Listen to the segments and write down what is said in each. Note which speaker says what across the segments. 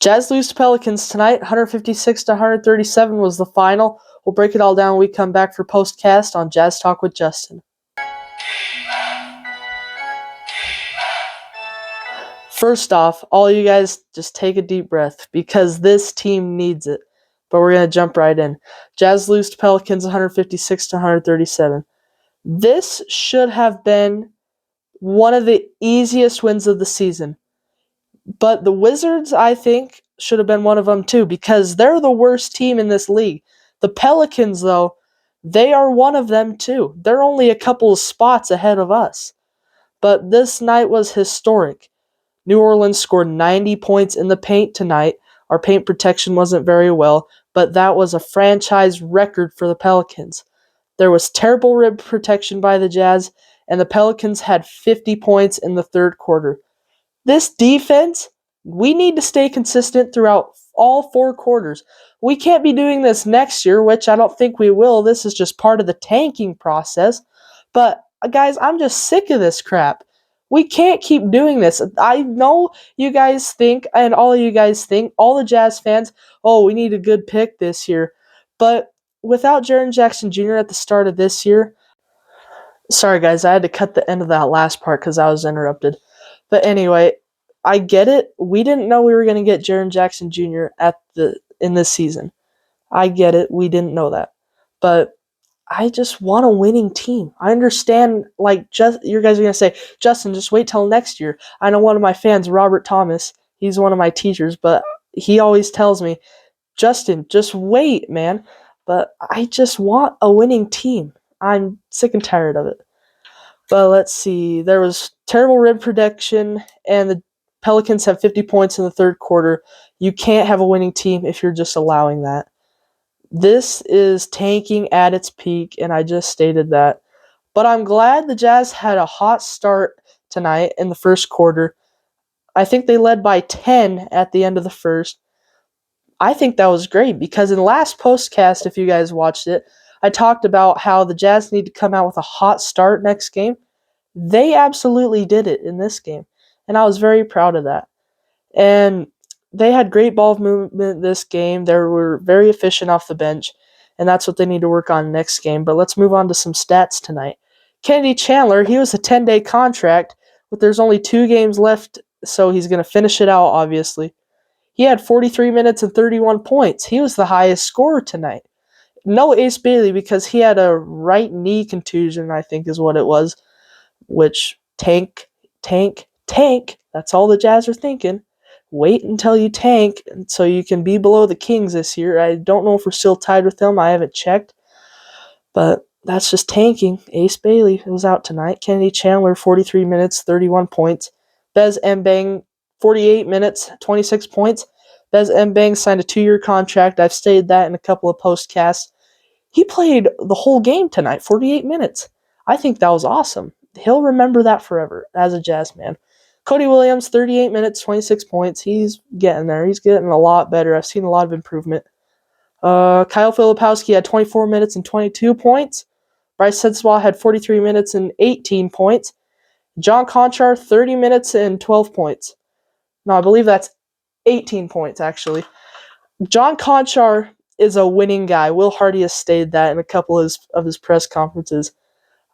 Speaker 1: Jazz lose to Pelicans tonight, 156 to 137 was the final. We'll break it all down when we come back for Postcast on Jazz Talk with Justin. First off, all you guys just take a deep breath because this team needs it. But we're going to jump right in. Jazz lose to Pelicans 156 to 137. This should have been one of the easiest wins of the season. But the Wizards, I think, should have been one of them too because they're the worst team in this league. The Pelicans, though, they are one of them too. They're only a couple of spots ahead of us. But this night was historic. New Orleans scored 90 points in the paint tonight. Our paint protection wasn't very well, but that was a franchise record for the Pelicans. There was terrible rim protection by the Jazz, and the Pelicans had 50 points in the third quarter. This defense, we need to stay consistent throughout all four quarters. We can't be doing this next year, which I don't think we will. This is just part of the tanking process. But, guys, I'm just sick of this crap. We can't keep doing this. I know you guys think, and all of you guys think, all the Jazz fans, oh, we need a good pick this year. But without Jaren Jackson Jr. at the start of this year, sorry guys, I had to cut the end of that last part because I was interrupted. But anyway, I get it. We didn't know we were going to get Jaren Jackson Jr. in this season. I get it. We didn't know that. But I just want a winning team. I understand, you guys are going to say, Justin, just wait till next year. I know one of my fans, Robert Thomas, he's one of my teachers, but he always tells me, Justin, just wait, man. But I just want a winning team. I'm sick and tired of it. But let's see. There was terrible rim protection, and the Pelicans have 50 points in the third quarter. You can't have a winning team if you're just allowing that. This is tanking at its peak, and I just stated that. But I'm glad the Jazz had a hot start tonight in the first quarter. I think they led by 10 at the end of the first. I think that was great because in the last postcast, if you guys watched it, I talked about how the Jazz need to come out with a hot start next game. They absolutely did it in this game, and I was very proud of that. And they had great ball movement this game. They were very efficient off the bench, and that's what they need to work on next game. But let's move on to some stats tonight. Kennedy Chandler, he was a 10-day contract, but there's only 2 games left, so he's going to finish it out, obviously. He had 43 minutes and 31 points. He was the highest scorer tonight. No Ace Bailey because he had a right knee contusion, I think is what it was, which tank. That's all the Jazz are thinking. Wait until you tank so you can be below the Kings this year. I don't know if we're still tied with them. I haven't checked. But that's just tanking. Ace Bailey was out tonight. Kennedy Chandler, 43 minutes, 31 points. Bez Mbang, 48 minutes, 26 points. Bez Mbang signed a 2-year contract. I've stated that in a couple of postcasts. He played the whole game tonight, 48 minutes. I think that was awesome. He'll remember that forever as a Jazz man. Cody Williams, 38 minutes, 26 points. He's getting there. He's getting a lot better. I've seen a lot of improvement. Kyle Filipowski had 24 minutes and 22 points. Bryce Sensabaugh had 43 minutes and 18 points. John Conchar, 30 minutes and 12 points. No, I believe that's 18 points, actually. John Conchar is a winning guy. Will Hardy has stated that in a couple of his press conferences.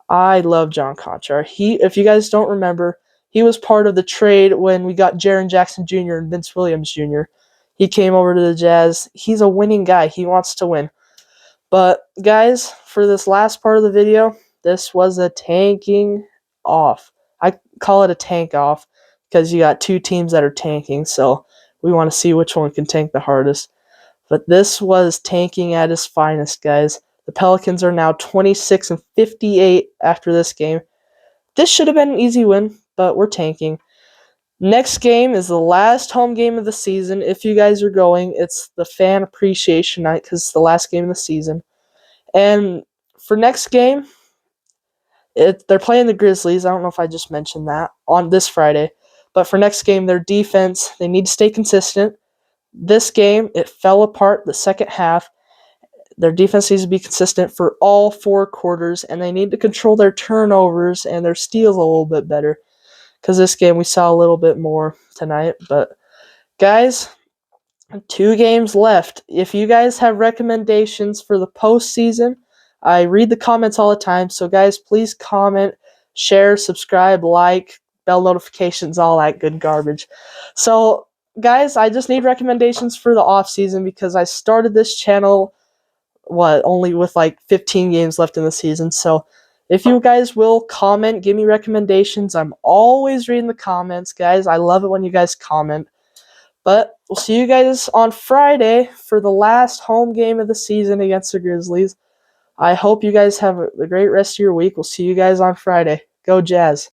Speaker 1: I love John Conchar. If you guys don't remember, he was part of the trade when we got Jaren Jackson Jr. and Vince Williams Jr. He came over to the Jazz. He's a winning guy. He wants to win. But, guys, for this last part of the video, this was a tanking off. I call it a tank off because you got 2 teams that are tanking, so we want to see which one can tank the hardest. But this was tanking at its finest, guys. The Pelicans are now 26 and 58 after this game. This should have been an easy win, but we're tanking. Next game is the last home game of the season. If you guys are going, it's the fan appreciation night because it's the last game of the season. And for next game, they're playing the Grizzlies. I don't know if I just mentioned that on this Friday. But for next game, their defense, they need to stay consistent. This game, it fell apart the second half. Their defense needs to be consistent for all 4 quarters, and they need to control their turnovers and their steals a little bit better. Because this game we saw a little bit more tonight. But, guys, 2 games left. If you guys have recommendations for the postseason, I read the comments all the time. So, guys, please comment, share, subscribe, like, bell notifications, all that good garbage. So, guys, I just need recommendations for the off season because I started this channel only with like 15 games left in the season. So, if you guys will comment, give me recommendations. I'm always reading the comments, guys. I love it when you guys comment. But we'll see you guys on Friday for the last home game of the season against the Grizzlies. I hope you guys have a great rest of your week. We'll see you guys on Friday. Go Jazz.